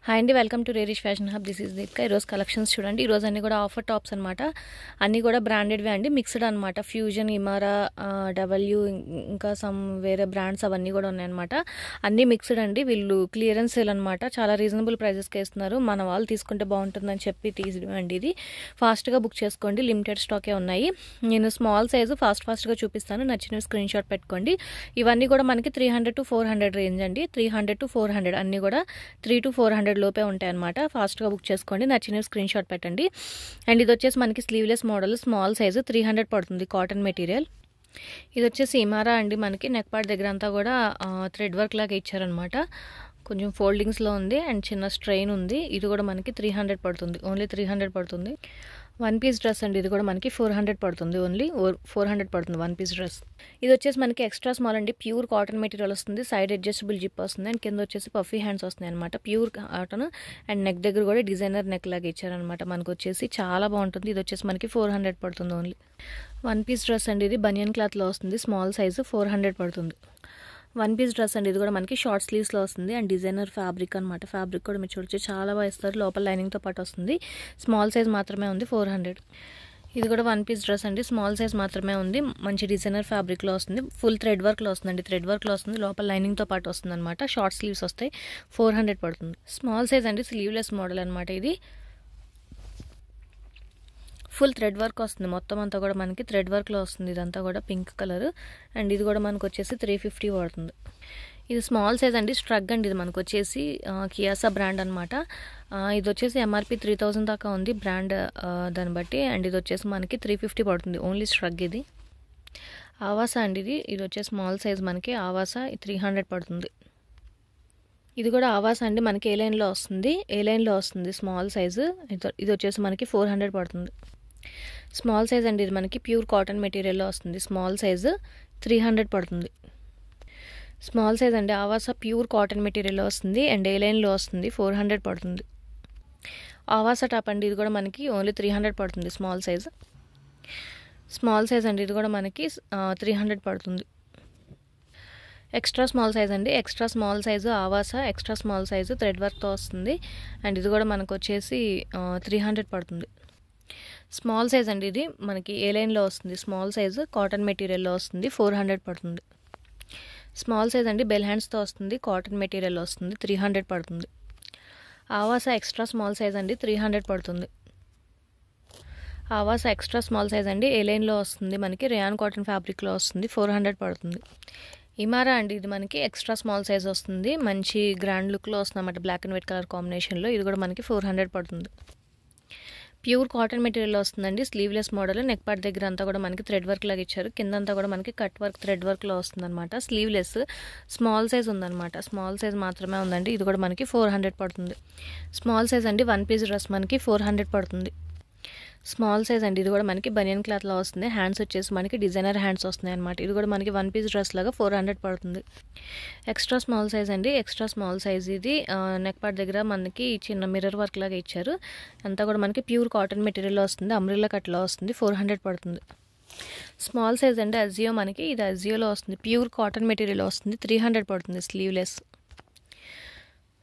Hi అండి, welcome to రేరిష్ fashion hub. This is Deepika. ఈరోజు కలెక్షన్స్ చూడండి. ఈరోజు అన్నీ కూడా ఆఫర్ టాప్స్ అనమాట. అన్నీ కూడా బ్రాండెడ్వే అండి, మిక్స్డ్ అనమాట. ఫ్యూజన్, ఇమారా, డబ్ల్యూ, ఇంకా సమ్ వేరే బ్రాండ్స్ అవన్నీ కూడా ఉన్నాయన్నమాట. అన్నీ మిక్స్డ్ అండి. వీళ్ళు క్లియరెన్స్ సేల్ అనమాట. చాలా రీజనబుల్ ప్రైజెస్కి వేస్తున్నారు. మన వాళ్ళు తీసుకుంటే బాగుంటుందని చెప్పి తీసివ్వండి. ఇది ఫాస్ట్గా బుక్ చేసుకోండి, లిమిటెడ్ స్టాకే ఉన్నాయి. నేను స్మాల్ సైజు ఫాస్ట్గా చూపిస్తాను, నచ్చిన స్క్రీన్ షాట్ పెట్టుకోండి. ఇవన్నీ కూడా మనకి 300 to 400 రేంజ్ అండి. 300 to 400 అన్నీ కూడా 3 to 400 లోపే ఉంటాయి అనమాట. ఫాస్ట్గా బుక్ చేసుకోండి, నచ్చిన స్క్రీన్ షాట్ పెట్టండి. అండ్ ఇది వచ్చేసి మనకి స్లీవ్లెస్ మోడల్, స్మాల్ సైజు, 300 పడుతుంది. Cotton material. ఇది వచ్చేసి ఇమారా అండి. మనకి నెక్ పార్ట్ దగ్గర అంతా కూడా థ్రెడ్ వర్క్ లాగా ఇచ్చారనమాట. కొంచెం ఫోల్డింగ్స్లో ఉంది అండ్ చిన్న స్ట్రెయిన్ ఉంది. ఇది కూడా మనకి 300 పడుతుంది, ఓన్లీ 300 పడుతుంది. వన్ పీస్ డ్రెస్ అండి. ఇది కూడా మనకి 400 పడుతుంది, ఓన్లీ 400 పడుతుంది వన్ పీస్ డ్రెస్. ఇది వచ్చేసి మనకి ఎక్స్ట్రా స్మాల్ అండి. ప్యూర్ కాటన్ మెటీరియల్ వస్తుంది. సైడ్ అడ్జస్టబుల్ జిప్ వస్తుంది అండ్ కింద వచ్చేసి పఫీ హ్యాండ్స్ వస్తున్నాయి అనమాట. ప్యూర్ కాటన్ అండ్ నెక్ దగ్గర కూడా డిజైనర్ నెక్ లాగా ఇచ్చారనమాట. మనకు వచ్చేసి చాలా బాగుంటుంది. ఇది వచ్చేసి మనకి 400 పడుతుంది ఓన్లీ. వన్ పీస్ డ్రెస్ అండి. ఇది బనియన్ క్లాత్లో వస్తుంది. స్మాల్ సైజు, 400 పడుతుంది. వన్ పీస్ డ్రెస్ అండి. ఇది కూడా మనకి షార్ట్ స్లీవ్స్లో వస్తుంది అండ్ డిజైనర్ ఫ్యాబ్రిక్ అనమాట. ఫ్యాబ్రిక్ కూడా మీరు చూడొచ్చు, చాలా బాగా ఇస్తారు. లోపల లైనింగ్తో పాటు వస్తుంది. స్మాల్ సైజ్ మాత్రమే ఉంది, 400. ఇది కూడా వన్ పీస్ డ్రెస్ అండి. స్మాల్ సైజ్ మాత్రమే ఉంది. మంచి డిజైనర్ ఫ్యాబ్రిక్లో వస్తుంది. ఫుల్ థ్రెడ్ వర్క్లో వస్తుందండి. థ్రెడ్ వర్క్లో వస్తుంది. లోపల లైనింగ్తో పాటు వస్తుంది అనమాట. షార్ట్ స్లీవ్స్ వస్తాయి, 400 పడుతుంది. స్మాల్ సైజ్ అండి. స్లీవ్లెస్ మోడల్ అనమాట. ఇది ఫుల్ థ్రెడ్ వర్క్ వస్తుంది. మొత్తం అంతా కూడా మనకి థ్రెడ్ వర్క్లో వస్తుంది. ఇదంతా కూడా పింక్ కలర్ అండ్ ఇది కూడా మనకు వచ్చేసి 350 పడుతుంది. ఇది స్మాల్ సైజ్ అండి. స్ట్రగ్ అండి. ఇది మనకు వచ్చేసి కియాసా బ్రాండ్ అనమాట. ఇది వచ్చేసి ఎంఆర్పి 3000 దాకా ఉంది బ్రాండ్ దాన్ని బట్టి. అండ్ ఇది వచ్చేసి మనకి 350 పడుతుంది, ఓన్లీ స్ట్రగ్. ఇది ఆవాసా అండి. ఇది వచ్చేసి స్మాల్ సైజ్ మనకి ఆవాసా 300 పడుతుంది. ఇది కూడా ఆవాసా అండి. మనకి ఏ లైన్లో వస్తుంది స్మాల్ సైజు. ఇది వచ్చేసి మనకి 400 పడుతుంది. స్మాల్ సైజ్ అండి. ఇది మనకి ప్యూర్ కాటన్ మెటీరియల్లో వస్తుంది. స్మాల్ సైజు 300 పడుతుంది. స్మాల్ సైజ్ అండి. ఆవాసా ప్యూర్ కాటన్ మెటీరియల్లో వస్తుంది అండ్ ఏ లైన్లో వస్తుంది, 400 పడుతుంది. ఆవాసా టాప్ అండి. ఇది కూడా మనకి ఓన్లీ 300 పడుతుంది. స్మాల్ సైజ్ అండి. ఇది కూడా మనకి 300 pడుతుంది. ఎక్స్ట్రా స్మాల్ సైజ్ అండి. Extra small size Avaasa, extra small size thread వర్క్తో వస్తుంది అండ్ ఇది కూడా మనకు వచ్చేసి 300 పడుతుంది. స్మాల్ సైజ్ అండి. ఇది మనకి ఏ లైన్లో వస్తుంది. స్మాల్ సైజు కాటన్ మెటీరియల్లో వస్తుంది, 400 పడుతుంది. స్మాల్ సైజ్ అండి. బెల్ హ్యాండ్స్తో వస్తుంది, కాటన్ మెటీరియల్లో వస్తుంది, 300 పడుతుంది. ఆవాసా ఎక్స్ట్రా స్మాల్ సైజ్ అండి, 300 పడుతుంది. ఆవాసా ఎక్స్ట్రా స్మాల్ సైజ్ అండి. ఏ లైన్లో వస్తుంది, మనకి రేయాన్ కాటన్ ఫ్యాబ్రిక్లో వస్తుంది, 400 పడుతుంది. ఇమారా అండి. ఇది మనకి ఎక్స్ట్రా స్మాల్ సైజ్ వస్తుంది. మంచి గ్రాండ్ లుక్లో వస్తుంది అన్నమాట, బ్లాక్ అండ్ వైట్ కలర్ కాంబినేషన్లో. ఇది కూడా మనకి 400 పడుతుంది. ప్యూర్ కాటన్ మెటీరియల్ వస్తుందండి. Sleeveless model. నెక్ పార్ట్ దగ్గర అంతా కూడా మనకి థ్రెడ్ వర్క్ లాగా ఇచ్చారు. కిందంతా కూడా మనకి కట్ వర్క్ థ్రెడ్ వర్క్లో వస్తుంది అనమాట. స్లీవ్లెస్ స్మాల్ సైజ్ ఉందన్నమాట. స్మాల్ సైజ్ మాత్రమే ఉందండి. ఇది కూడా మనకి 400 పడుతుంది. స్మాల్ సైజ్ అండి. వన్ పీస్ డ్రెస్ మనకి 400 పడుతుంది. స్మాల్ సైజ్ అండి. ఇది కూడా మనకి బనియన్ క్లాత్లో వస్తుంది. హ్యాండ్స్ వచ్చేసి మనకి డిజైనర్ హ్యాండ్స్ వస్తున్నాయి అనమాట. ఇది కూడా మనకి వన్ పీస్ డ్రెస్ లాగా 400 పడుతుంది. ఎక్స్ట్రా స్మాల్ సైజ్ అండి. Extra small size. ఇది నెక్ పార్ట్ దగ్గర మనకి చిన్న మిర్రర్ వర్క్ లాగా ఇచ్చారు. అంతా కూడా మనకి ప్యూర్ కాటన్ మెటీరియల్లో వస్తుంది. అంబ్రెల్లా కట్లో వస్తుంది, 400 పడుతుంది. స్మాల్ సైజ్ అండి. అజియో మనకి ఇది అజియోలో వస్తుంది. ప్యూర్ కాటన్ మెటీరియల్ వస్తుంది, 300 పడుతుంది. స్లీవ్లెస్.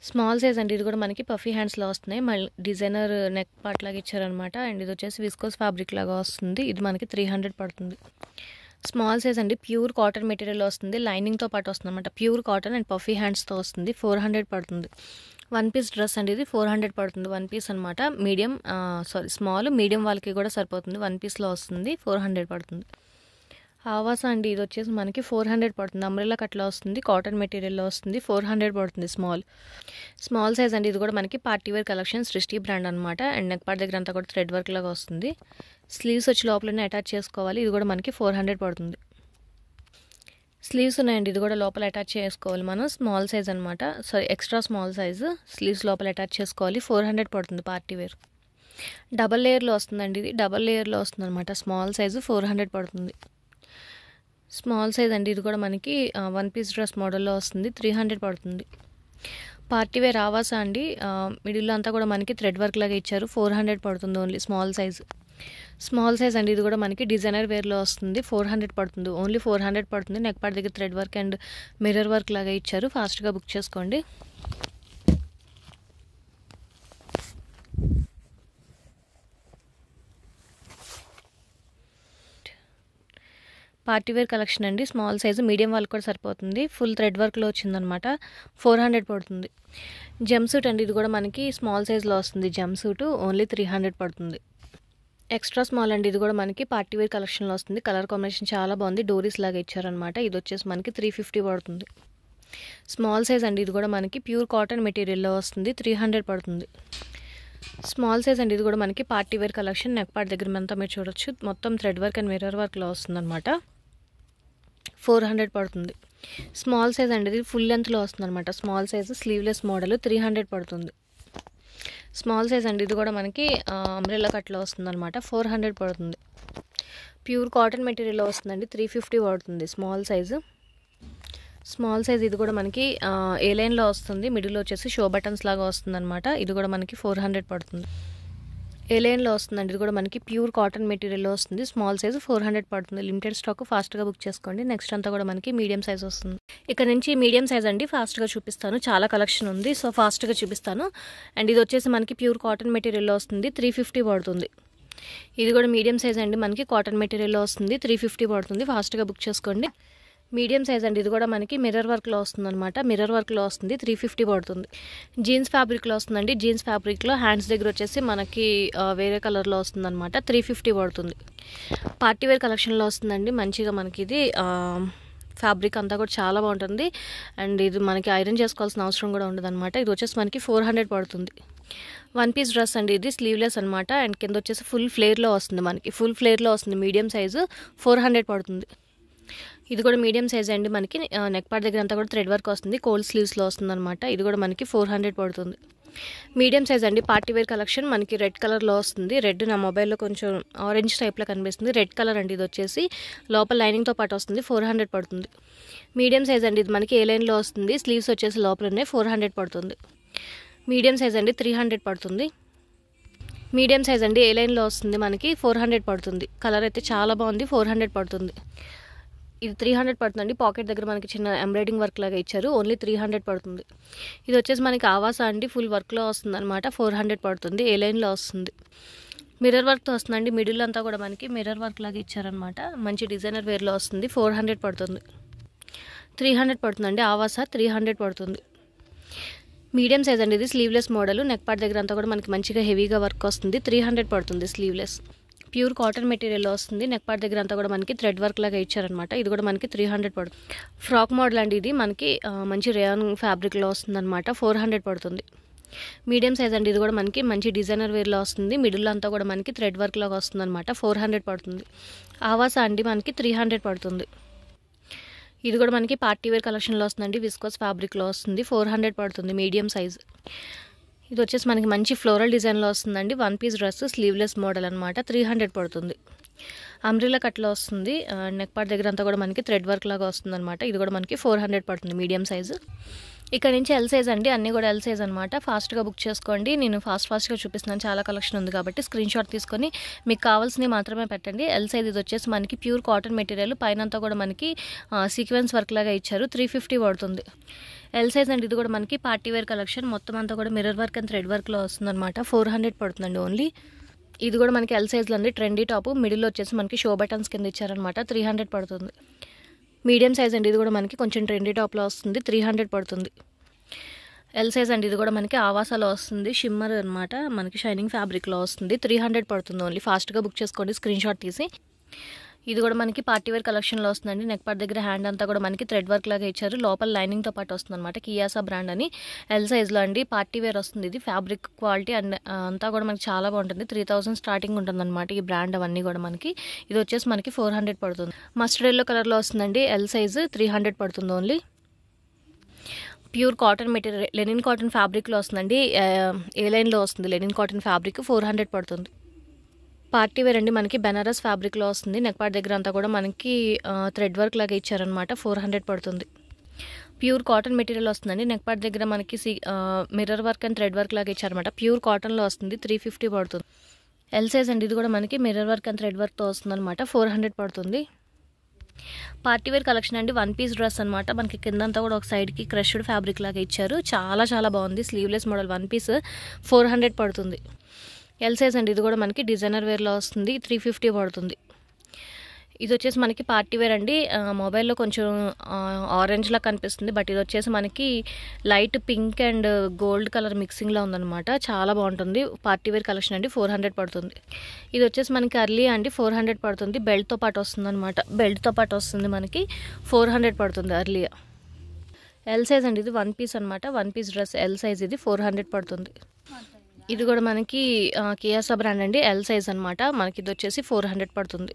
స్మాల్ సైజ్ అండి. ఇది కూడా మనకి పఫీ హ్యాండ్స్లో వస్తున్నాయి. మళ్ళీ డిజైనర్ నెక్ పార్ట్ లాగా ఇచ్చారనమాట. అండ్ ఇది వచ్చేసి విస్కోస్ ఫ్యాబ్రిక్ లాగా వస్తుంది. ఇది మనకి 300 పడుతుంది. స్మాల్ సైజ్ అండి. ప్యూర్ కాటన్ మెటీరియల్ వస్తుంది. లైనింగ్తో పాటు వస్తుంది అనమాట. ప్యూర్ కాటన్ అండ్ పఫీ హ్యాండ్స్తో వస్తుంది, 400 పడుతుంది. వన్ పీస్ డ్రెస్ అండి. ఇది 400 పడుతుంది. వన్ పీస్ అనమాట. స్మాల్ మీడియం వాళ్ళకి కూడా సరిపోతుంది. వన్ పీస్లో వస్తుంది, 400 పడుతుంది. ఆవాసా అండి. ఇది వచ్చేసి మనకి 400 పడుతుంది. అంబ్రెల్లా కట్లో వస్తుంది, కాటన్ మెటీరియల్లో వస్తుంది, 400 పడుతుంది. స్మాల్ సైజ్ అండి. ఇది కూడా మనకి పార్టీ వేర్ కలెక్షన్, సృష్టి బ్రాండ్ అనమాట. అండ్ నెక్ పార్ట్ దగ్గర అంతా కూడా థ్రెడ్ వర్క్ లాగా వస్తుంది. స్లీవ్స్ వచ్చి లోపలనే అటాచ్ చేసుకోవాలి. ఇది కూడా మనకి 400 పడుతుంది. స్లీవ్స్ ఉన్నాయండి. ఇది కూడా లోపల అటాచ్ చేసుకోవాలి మనం. స్మాల్ సైజ్ అనమాట. Extra small size. స్లీవ్స్ లోపల అటాచ్ చేసుకోవాలి, 400 పడుతుంది. పార్టీ వేర్ డబల్ లేయర్లో వస్తుందండి. ఇది డబల్ లేయర్లో వస్తుంది అనమాట. స్మాల్ సైజు, 400 పడుతుంది. స్మాల్ సైజ్ అండి. ఇది కూడా మనకి వన్ పీస్ డ్రెస్ మోడల్లో వస్తుంది, 300 పడుతుంది. పార్టీ వేర్ ఆవాసా అండి. మిడిల్లో అంతా కూడా మనకి థ్రెడ్ వర్క్ లాగా ఇచ్చారు, 400 పడుతుంది ఓన్లీ. స్మాల్ సైజ్ అండి. ఇది కూడా మనకి డిజైనర్ వేర్లో వస్తుంది, 400 పడుతుంది. ఓన్లీ 400 పడుతుంది. నెక్ పార్ట్ దగ్గర thread work and mirror work లాగా ఇచ్చారు. ఫాస్ట్గా బుక్ చేసుకోండి. పార్టీ వేర్ కలెక్షన్ అండి. స్మాల్ సైజు, మీడియం వాళ్ళకి కూడా సరిపోతుంది. ఫుల్ థ్రెడ్ వర్క్లో వచ్చిందనమాట. 400 పడుతుంది. జంప్ సూట్ అండి, ఇది కూడా మనకి స్మాల్ సైజులో వస్తుంది. జంప్ సూట్ ఓన్లీ 300 పడుతుంది. ఎక్స్ట్రా స్మాల్ అండి, ఇది కూడా మనకి పార్టీ వేర్ కలెక్షన్లో వస్తుంది. కలర్ కాంబినేషన్ చాలా బాగుంది, డోరీస్ లాగా ఇచ్చారనమాట. ఇది వచ్చేసి మనకి 350 పడుతుంది. స్మాల్ సైజ్ అండి, ఇది కూడా మనకి ప్యూర్ కాటన్ మెటీరియల్లో వస్తుంది. 300 పడుతుంది. స్మాల్ సైజ్ అండి, ఇది కూడా మనకి party wear collection. Neck part దగ్గర అంతా మీరు చూడొచ్చు, మొత్తం థ్రెడ్ వర్క్ అండ్ మిర్రర్ వర్క్లో వస్తుందన్నమాట. 400 పడుతుంది. స్మాల్ సైజ్ అండి, ఇది ఫుల్ లెంత్లో వస్తుందన్నమాట. స్మాల్ సైజ్ స్లీవ్లెస్ మోడల్ 300 పడుతుంది. స్మాల్ సైజ్ అండి, ఇది కూడా మనకి అంబ్రెల్లా కట్లో వస్తుందన్నమాట. 400 పడుతుంది. ప్యూర్ కాటన్ మెటీరియల్లో వస్తుందండి. 350 పడుతుంది స్మాల్ సైజు. స్మాల్ సైజ్ ఇది కూడా మనకి ఏ లైన్లో వస్తుంది. మిడిల్లో వచ్చేసి షో బటన్స్ లాగా వస్తుందన్నమాట. ఇది కూడా మనకి 400 పడుతుంది. ఏ లైన్లో వస్తుందండి, ఇది కూడా మనకి ప్యూర్ కాటన్ మెటీరియల్లో వస్తుంది. స్మాల్ సైజు 400 పడుతుంది. లిమిటెడ్ స్టాక్, ఫాస్ట్గా బుక్ చేసుకోండి. నెక్స్ట్ అంతా కూడా మనకి మీడియం సైజ్ వస్తుంది. ఇక్కడ నుంచి మీడియం సైజ్ అండి ఫాస్ట్గా చూపిస్తాను. చాలా కలెక్షన్ ఉంది, సో ఫాస్ట్గా చూపిస్తాను. అండ్ ఇది వచ్చేసి మనకి ప్యూర్ కాటన్ మెటీరియల్లో వస్తుంది. 350 పడుతుంది. ఇది కూడా మీడియం సైజ్ అండి, మనకి కాటన్ మెటీరియల్లో వస్తుంది. 350 పడుతుంది. ఫాస్ట్గా బుక్ చేసుకోండి. మీడియం సైజ్ అండి, ఇది కూడా మనకి మిర్రర్ వర్క్లో వస్తుందన్నమాట. మిర్రర్ వర్క్లో వస్తుంది. 350 పడుతుంది. జీన్స్ ఫ్యాబ్రిక్లో వస్తుందండి. జీన్స్ ఫ్యాబ్రిక్లో హ్యాండ్స్ దగ్గర వచ్చేసి మనకి వేరే కలర్లో వస్తుందన్నమాట. 350 పడుతుంది. పార్టీ వేర్ కలెక్షన్లో వస్తుందండి. మంచిగా మనకి ఇది ఫ్యాబ్రిక్ అంతా కూడా చాలా బాగుంటుంది. అండ్ ఇది మనకి ఐరన్ చేసుకోవాల్సిన అవసరం కూడా ఉండదు అనమాట. ఇది వచ్చేసి మనకి 400 పడుతుంది. 1 పీస్ డ్రెస్ అండి, ఇది స్లీవ్లెస్ అనమాట. అండ్ కింద వచ్చేసి ఫుల్ ఫ్లేర్లో వస్తుంది. మనకి ఫుల్ ఫ్లేర్లో వస్తుంది. మీడియం సైజు 400 పడుతుంది. ఇది కూడా మీడియం సైజ్ అండి, మనకి నెక్ పార్ట్ దగ్గర అంతా కూడా థ్రెడ్ వర్క్ వస్తుంది. కోల్డ్ స్లీవ్స్లో వస్తుంది అనమాట. ఇది కూడా మనకి 400 పడుతుంది. మీడియం సైజ్ అండి, పార్టీ వేర్ కలెక్షన్. మనకి రెడ్ కలర్లో వస్తుంది. రెడ్ నా మొబైల్లో కొంచెం ఆరెంజ్ టైప్లో కనిపిస్తుంది. రెడ్ కలర్ అండి, ఇది వచ్చేసి లోపల లైనింగ్తో పాటు వస్తుంది. 400 పడుతుంది. మీడియం సైజ్ అండి, ఇది మనకి ఏ లైన్లో వస్తుంది. స్లీవ్స్ వచ్చేసి లోపల ఉన్నాయి. 400 పడుతుంది. మీడియం సైజ్ అండి, 300 పడుతుంది. మీడియం సైజ్ అండి, ఏ లైన్లో వస్తుంది. మనకి 400 పడుతుంది. కలర్ అయితే చాలా బాగుంది. 400 పడుతుంది. ఇది 300 పడుతుందండి. పాకెట్ దగ్గర మనకి చిన్న ఎంబ్రాయిడింగ్ వర్క్ లాగా ఇచ్చారు. ఓన్లీ 300 పడుతుంది. ఇది వచ్చేసి మనకి ఆవాస అండి, ఫుల్ వర్క్లో వస్తుంది అనమాట. 400 పడుతుంది. ఏ లైన్లో వస్తుంది. మిర్రర్ వర్క్తో వస్తుందండి. మిడిల్ అంతా కూడా మనకి మిర్రర్ వర్క్ లాగా ఇచ్చారనమాట. మంచి డిజైనర్ వేర్లో వస్తుంది. 400 పడుతుంది. 300 పడుతుందండి. ఆవాస 300 పడుతుంది. మీడియం సైజ్ అండి, ఇది స్లీవ్లెస్ మోడల్. నెక్ పార్ట్ దగ్గర అంతా కూడా మనకి మంచిగా హెవీగా వర్క్ వస్తుంది. 300 పడుతుంది. స్లీవ్లెస్ ప్యూర్ కాటన్ మెటీరియల్లో వస్తుంది. నెక్ పార్ట్ దగ్గర అంతా కూడా మనకి థ్రెడ్ వర్క్ లాగా ఇచ్చారనమాట. ఇది కూడా మనకి 300 పడుతుంది. ఫ్రాక్ మోడల్ అండి, ఇది మనకి మంచి రేయాన్ ఫ్యాబ్రిక్లో వస్తుందన్నమాట. 400 పడుతుంది. మీడియం సైజ్ అండి, ఇది కూడా మనకి మంచి డిజైనర్ వేర్లో వస్తుంది. మిడిల్లో అంతా కూడా మనకి థ్రెడ్ వర్క్ లాగా వస్తుందన్నమాట. 400 పడుతుంది. ఆవాస అండి, మనకి 300 పడుతుంది. ఇది కూడా మనకి పార్టీ వేర్ కలెక్షన్లో వస్తుందండి. విస్కోస్ ఫ్యాబ్రిక్లో వస్తుంది. 400 పడుతుంది. Medium size. ఇది వచ్చేసి మనకి మంచి ఫ్లోరల్ డిజైన్లో వస్తుందండి. 1 పీస్ డ్రెస్ స్లీవ్లెస్ మోడల్ అనమాట. 300 పడుతుంది. అంబ్రెల్లా కట్లో వస్తుంది. నెక్ పార్ట్ దగ్గర అంతా కూడా మనకి థ్రెడ్ వర్క్ లాగా వస్తుంది అనమాట. ఇది కూడా మనకి 400 పడుతుంది. Medium size. ఇక్కడ నుంచి ఎల్ సైజ్ అండి, అన్నీ కూడా ఎల్ సైజ్ అనమాట. ఫాస్ట్గా బుక్ చేసుకోండి. నేను ఫాస్ట్గా చూపిస్తున్నాను, చాలా కలెక్షన్ ఉంది కాబట్టి స్క్రీన్ షాట్ తీసుకొని మీకు కావాల్సినవి మాత్రమే పెట్టండి. ఎల్ సైజ్ ఇది వచ్చేసి మనకి ప్యూర్ కాటన్ మెటీరియల్, పైన అంతా కూడా మనకి సీక్వెన్స్ వర్క్ లాగా ఇచ్చారు. 350 పడుతుంది. ఎల్ సైజ్ అండి, ఇది కూడా మనకి పార్టీ వేర్ కలెక్షన్. మొత్తం అంతా కూడా మిర్రర్ వర్క్ అండ్ థ్రెడ్ వర్క్లో వస్తుందన్నమాట. 400 పడుతుందండి ఓన్లీ. ఇది కూడా మనకి ఎల్ సైజ్లో అండి. ట్రెండీ టాప్, మిడిల్లో వచ్చేసి మనకి షో బటన్స్ కింద ఇచ్చారనమాట. 300 పడుతుంది. మీడియం సైజ్ అండి, ఇది కూడా మనకి కొంచెం ట్రెండీ టాప్లో వస్తుంది. 300 పడుతుంది. ఎల్ సైజ్ అండి, ఇది కూడా మనకి ఆవాసాలో వస్తుంది. షిమ్మర్ అనమాట, మనకి షైనింగ్ ఫ్యాబ్రిక్లో వస్తుంది. 300 పడుతుంది ఓన్లీ. ఫాస్ట్గా బుక్ చేసుకోండి స్క్రీన్ షాట్ తీసి. ఇది కూడా మనకి పార్టీ వేర్ కలెక్షన్లో వస్తుందండి. నెక్ పార్ట్ దగ్గర హ్యాండ్ అంతా కూడా మనకి థ్రెడ్ వర్క్ లాగా ఇచ్చారు. లోపల లైనింగ్తో పాటు వస్తుంది అనమాట. కియాసా బ్రాండ్ అని ఎల్ సైజ్లో అండి. పార్టీ వేర్ వస్తుంది. ఇది ఫ్యాబ్రిక్ క్వాలిటీ అండ్ అంతా కూడా మనకి చాలా బాగుంటుంది. 3000 స్టార్టింగ్ ఉంటుంది అనమాట ఈ బ్రాండ్ అవన్నీ కూడా మనకి. ఇది వచ్చేసి మనకి 400 పడుతుంది. మస్టర్డ్ ఎల్లో కలర్లో వస్తుందండి. ఎల్ సైజు 300 పడుతుంది only. Pure cotton material, linen cotton ఫ్యాబ్రిక్లో వస్తుందండి. ఏ లైన్లో వస్తుంది. లెనిన్ కాటన్ ఫ్యాబ్రిక్ 400 పడుతుంది. పార్టీ వేర్ అండి, మనకి బెనారస్ ఫ్యాబ్రిక్లో వస్తుంది. నెక్ పార్ట్ దగ్గర అంతా కూడా మనకి థ్రెడ్ వర్క్ లాగా ఇచ్చారనమాట. 400 పడుతుంది. ప్యూర్ కాటన్ మెటీరియల్ వస్తుందండి. నెక్ పార్ట్ దగ్గర మనకి mirror work and thread work లాగా ఇచ్చారనమాట. ప్యూర్ కాటన్లో వస్తుంది. 350 పడుతుంది. ఎల్ సైజ్ అండి, ఇది కూడా మనకి మిర్రర్ వర్క్ అండ్ థ్రెడ్ వర్క్తో వస్తుంది అనమాట. 400 పడుతుంది. పార్టీ వేర్ కలెక్షన్ అండి. 1 పీస్ డ్రెస్ అనమాట. మనకి కిందంతా కూడా ఒక సైడ్కి క్రష్డ్ ఫ్యాబ్రిక్ లాగా ఇచ్చారు. చాలా చాలా బాగుంది. స్లీవ్లెస్ మోడల్ 1 పీస్ 400 పడుతుంది. ఎల్ సైజ్ అండి, ఇది కూడా మనకి డిజైనర్ వేర్లో వస్తుంది. 350 పడుతుంది. ఇది వచ్చేసి మనకి పార్టీ వేర్ అండి. మొబైల్లో కొంచెం ఆరెంజ్లా కనిపిస్తుంది, బట్ ఇది వచ్చేసి మనకి light pink and gold colour మిక్సింగ్లో ఉందన్నమాట. చాలా బాగుంటుంది. పార్టీ వేర్ కలెక్షన్ అండి. 400 పడుతుంది. ఇది వచ్చేసి మనకి అర్లీ అండి 400 పడుతుంది. బెల్ట్తో పాటు వస్తుంది అనమాట. బెల్ట్తో పాటు వస్తుంది మనకి 400 పడుతుంది అర్లీ. ఎల్ సైజ్ అండి. ఇది 1 పీస్ అనమాట. 1 పీస్ డ్రెస్ ఎల్ సైజ్. ఇది 400 పడుతుంది. ఇది కూడా మనకి కియాసా బ్రాండ్ అండి. ఎల్ సైజ్ అనమాట. మనకి ఇది వచ్చేసి 400 పడుతుంది.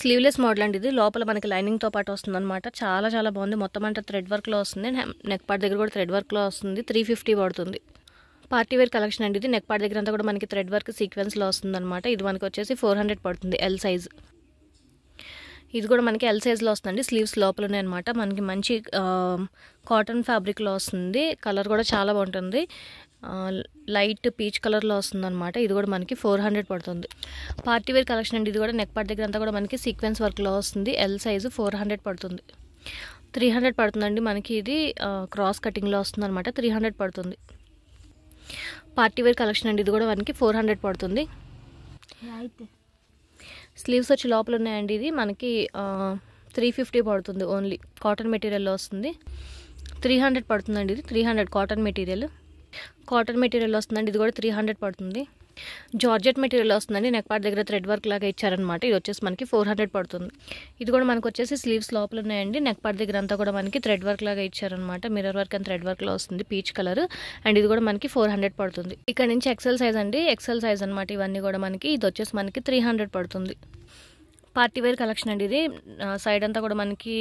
స్లీవ్లెస్ మోడల్ అండి. ఇది లోపల మనకి లైనింగ్తో పాటు వస్తుంది అనమాట. చాలా చాలా బాగుంది. మొత్తం అంతా థ్రెడ్ వర్క్లో వస్తుంది. నెక్ పార్ట్ దగ్గర కూడా థ్రెడ్ వర్క్లో వస్తుంది. 350 పడుతుంది. పార్టీ వేర్ కలెక్షన్ అండి. ఇది నెక్ పార్ట్ దగ్గర అంతా కూడా మనకి థ్రెడ్ వర్క్ సీక్వెన్స్లో వస్తుంది అనమాట. ఇది మనకి వచ్చేసి 400 పడుతుంది. L size. ఇది కూడా మనకి ఎల్ సైజ్లో వస్తుందండి. స్లీవ్స్ లోపల ఉన్నాయన్నమాట. మనకి మంచి కాటన్ ఫ్యాబ్రిక్లో వస్తుంది. కలర్ కూడా చాలా బాగుంటుంది. లైట్ పీచ్ కలర్లో వస్తుంది అనమాట. ఇది కూడా మనకి 400 పడుతుంది. పార్టీ వేర్ కలెక్షన్ అండి. ఇది కూడా నెక్ పార్ట్ దగ్గర అంతా కూడా మనకి సీక్వెన్స్ వర్క్లో వస్తుంది. ఎల్ సైజు 400 పడుతుంది. 300 పడుతుందండి. మనకి ఇది క్రాస్ కటింగ్లో వస్తుంది అనమాట. 300 పడుతుంది. పార్టీ వేర్ కలెక్షన్ అండి. ఇది కూడా మనకి 400 పడుతుంది. స్లీవ్స్ వచ్చి లోపల ఉన్నాయండి. ఇది మనకి 350 పడుతుంది. ఓన్లీ కాటన్ మెటీరియల్లో వస్తుంది. 300 పడుతుందండి. ఇది 300 కాటన్ మెటీరియల్. కాటన్ మెటీరియల్ వస్తుందండి. ఇది కూడా 300 పడుతుంది. జార్జెట్ మెటీరియల్ వస్తుందండి. నెక్ పార్ట్ దగ్గర థ్రెడ్ వర్క్ లాగా ఇచ్చారనమాట. ఇది వచ్చేసి మనకి 400 పడుతుంది. ఇది కూడా మనకు వచ్చేసి స్లీవ్స్ లోపల ఉన్నాయండి. నెక్ పార్ట్ దగ్గర అంతా కూడా మనకి థ్రెడ్ వర్క్ లాగా ఇచ్చారనమాట. మిర్రర్ వర్క్ అండ్ థ్రెడ్ వర్క్లో వస్తుంది. Peach colour. అండ్ ఇది కూడా మనకి 400 పడుతుంది. ఇక్కడ నుంచి ఎక్సెల్ సైజ్ అండి. ఎక్సెల్ సైజ్ అనమాట. ఇవన్నీ కూడా మనకి ఇది వచ్చేసి మనకి 300 పడుతుంది. పార్టీ వేర్ కలెక్షన్ అండి. ఇది సైడ్ అంతా కూడా మనకి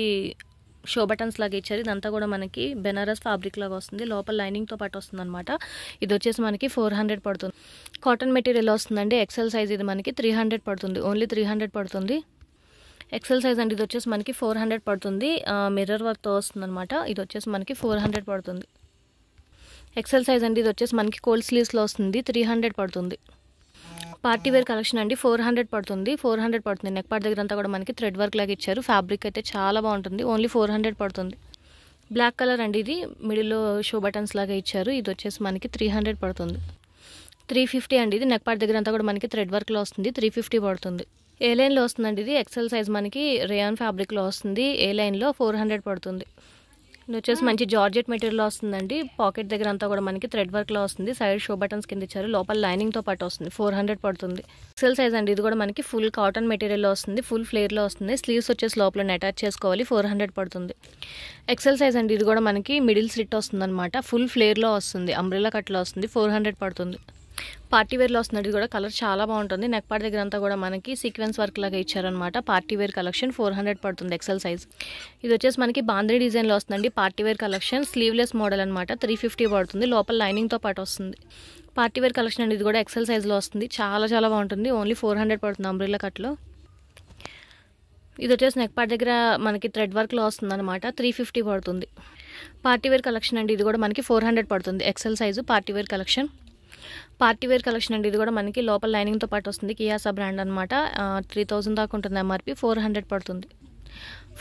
షో బటన్స్ లాగా ఇచ్చారు. ఇదంతా కూడా మనకి బెనారస్ ఫ్యాబ్రిక్ లాగా వస్తుంది. లోపల లైనింగ్తో పాటు వస్తుంది అనమాట. ఇది వచ్చేసి మనకి 400 పడుతుంది. కాటన్ మెటీరియల్ వస్తుందండి. XL size. ఇది మనకి 300 పడుతుంది. ఓన్లీ 300 పడుతుంది. ఎక్సెల్ సైజ్ అండి. ఇది వచ్చేసి మనకి 400 పడుతుంది. మిర్రర్ వర్క్తో వస్తుంది అనమాట. ఇది వచ్చేసి మనకి 400 పడుతుంది. ఎక్సెల్ సైజ్ అండి. ఇది వచ్చేసి మనకి కోల్డ్ స్లీవ్స్లో వస్తుంది. 300 పడుతుంది. పార్టీ వేర్ కలెక్షన్ అండి. 400 పడుతుంది. 400 పడుతుంది. నెక్ పార్ట్ దగ్గర అంతా కూడా మనకి థ్రెడ్ వర్క్ లాగా ఇచ్చారు. ఫ్యాబ్రిక్ అయితే చాలా బాగుంటుంది. ఓన్లీ 400 పడుతుంది. బ్లాక్ కలర్ అండి. ఇది మిడిల్లో షో బటన్స్ లాగా ఇచ్చారు. ఇది వచ్చేసి మనకి 300 పడుతుంది. 350 అండి. ఇది నెక్ పార్ట్ దగ్గర అంతా కూడా మనకి థ్రెడ్ వర్క్లో వస్తుంది. 350 పడుతుంది. ఏ లైన్లో వస్తుందండి. ఇది ఎక్సెల్ సైజ్ మనకి రేయాన్ ఫ్యాబ్రిక్లో వస్తుంది. ఏ లైన్లో 400 పడుతుంది. ఇది వచ్చేసి మంచి జార్జెట్ మెటీరియల్లో వస్తుందండి. పాకెట్ దగ్గర అంతా కూడా మనకి థ్రెడ్ వర్క్లో వస్తుంది. సైడ్ షో బటన్స్ కింద ఇచ్చారు. లోపల లైనింగ్తో పాటు వస్తుంది. 400 పడుతుంది. ఎక్సెల్ సైజ్ అండి. ఇది కూడా మనకి ఫుల్ కాటన్ మెటీరియల్లో వస్తుంది. ఫుల్ ఫ్లేర్లో వస్తుంది. స్లీవ్స్ వచ్చేసి లోపల అటాచ్ చేసుకోవాలి. 400 పడుతుంది. ఎక్సెల్ సైజ్ అండి. ఇది కూడా మనకి మిడిల్ స్లిట్ వస్తుంది అనమాట. ఫుల్ ఫ్లేర్లో వస్తుంది. అంబ్రెల్లా కట్లో వస్తుంది. 400 పడుతుంది. పార్టీ వేర్లో వస్తుంది. ఇది కూడా కలర్ చాలా బాగుంటుంది. నెక్ పార్ట్ దగ్గర అంతా కూడా మనకి సీక్వెన్స్ వర్క్ లాగా ఇచ్చారనమాట. పార్టీ వేర్ కలెక్షన్ 400 పడుతుంది. XL size. ఇది వచ్చేసి మనకి బాంద్రీ డిజైన్లో వస్తుందండి. Party wear collection sleeveless model అనమాట. 350 పడుతుంది. లోపల లైనింగ్తో పాటు వస్తుంది. పార్టీ వేర్ కలెక్షన్ అండి. ఇది కూడా ఎక్సెల్ సైజ్లో వస్తుంది. చాలా చాలా బాగుంటుంది. ఓన్లీ 400 పడుతుంది అంబ్రెల్లా కట్లో. ఇది వచ్చేసి నెక్ పార్ట్ దగ్గర మనకి థ్రెడ్ వర్క్లో వస్తుంది అనమాట. 350 పడుతుంది. పార్టీ వేర్ కలెక్షన్ అండి. ఇది కూడా మనకి 400 పడుతుంది. XL size party wear collection. Party wear collection అండి. ఇది కూడా మనకి లోపల లైనింగ్తో పాటు వస్తుంది. కియాసా బ్రాండ్ అనమాట. 3000 దాకా ఉంటుంది ఎంఆర్పి. 400 పడుతుంది.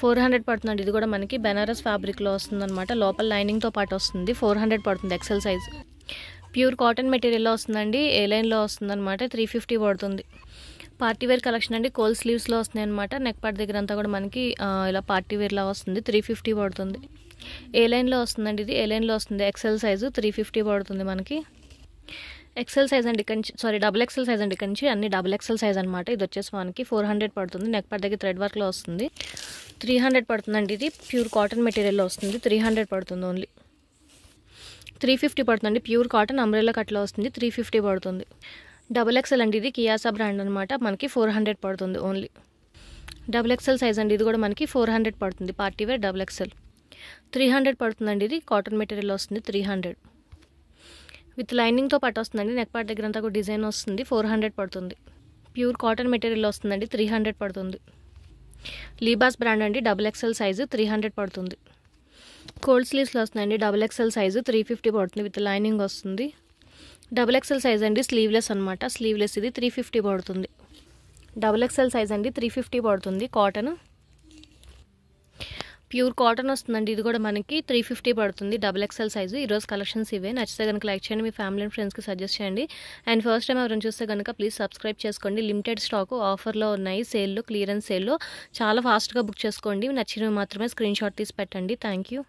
400 పడుతుందండి. ఇది కూడా మనకి బెనారస్ ఫ్యాబ్రిక్లో వస్తుంది అనమాట. లోపల లైనింగ్తో పాటు వస్తుంది. 400 పడుతుంది. XL size. ప్యూర్ కాటన్ మెటీరియల్లో వస్తుందండి. ఏ లైన్లో వస్తుంది అనమాట. 350 పడుతుంది. పార్టీ వేర్ కలెక్షన్ అండి. కోల్ స్లీవ్స్లో వస్తున్నాయి అనమాట. నెక్ పార్ట్ దగ్గర అంతా కూడా మనకి ఇలా పార్టీ వేర్లా వస్తుంది. 350 పడుతుంది. ఏ లైన్లో వస్తుందండి. ఇది ఏ లైన్లో వస్తుంది. ఎక్సెల్ సైజు 350 పడుతుంది మనకి. ఎక్సెల్ సైజ్ అండి. ఇక్కడ నుంచి డబుల్ ఎక్సెల్ సైజ్ అండి. ఇక్కడ నుంచి అన్ని డబుల్ ఎక్సెల్ సైజ్ అనమాట. ఇది వచ్చేసి మనకి 400 పడుతుంది. నెక్ పార్ట్ దగ్గర థ్రెడ్ వర్క్లో వస్తుంది. 300 పడుతుందండి. ఇది ప్యూర్ కాటన్ మెటీరియల్లో వస్తుంది. 300 పడుతుంది. ఓన్లీ 350 పడుతుందండి. ప్యూర్ కాటన్ అంబ్రెల్లా కట్లో వస్తుంది. 350 పడుతుంది. డబుల్ ఎక్సెల్ అండి. ఇది కియాసా బ్రాండ్ అనమాట. మనకి 400 పడుతుంది. ఓన్లీ డబుల్ ఎక్సెల్ సైజ్ అండి. ఇది కూడా మనకి 400 పడుతుంది. Party wear double XL. 300 పడుతుందండి. ఇది కాటన్ మెటీరియల్ వస్తుంది. 300 విత్ లైనింగ్తో పాటు వస్తుందండి. నెక్ పార్ట్ దగ్గర అంతా కూడా డిజైన్ వస్తుంది. 400 పడుతుంది. ప్యూర్ కాటన్ మెటీరియల్ వస్తుందండి. 300 పడుతుంది. లీబాస్ బ్రాండ్ అండి. డబుల్ ఎక్సెల్ సైజు 300 పడుతుంది. కోల్డ్ స్లీవ్స్లో వస్తుందండి. డబుల్ ఎక్సెల్ సైజు 350 పడుతుంది. విత్ లైనింగ్ వస్తుంది. డబుల్ ఎక్సెల్ సైజ్ అండి. స్లీవ్లెస్ అనమాట. స్లీవ్లెస్. ఇది 350 పడుతుంది. డబుల్ ఎక్సెల్ సైజ్ అండి. 350 పడుతుంది. కాటన్. ప్యూర్ కాటన్ వస్తుందండి. ఇది కూడా మనకి 350 పడుతుంది. Double XL size. ఈరోజు కలెక్షన్స్ ఇవే. నచ్చితే కనుక లైక్ చేయండి. మీ ఫ్యామిలీ అండ్ ఫ్రెండ్స్కి సజెస్ట్ చేయండి. అండ్ ఫస్ట్ టైం ఎవరైనా చూస్తే కనుక ప్లీజ్ సబ్స్క్రైబ్ చేసుకోండి. లిమిటెడ్ స్టాక్ ఆఫర్లో ఉన్నాయి. సేల్లో, క్లియరెన్స్ సేల్లో చాలా ఫాస్ట్గా బుక్ చేసుకోండి. నచ్చినవి మాత్రమే స్క్రీన్ షాట్ తీసి పెట్టండి. Thank you.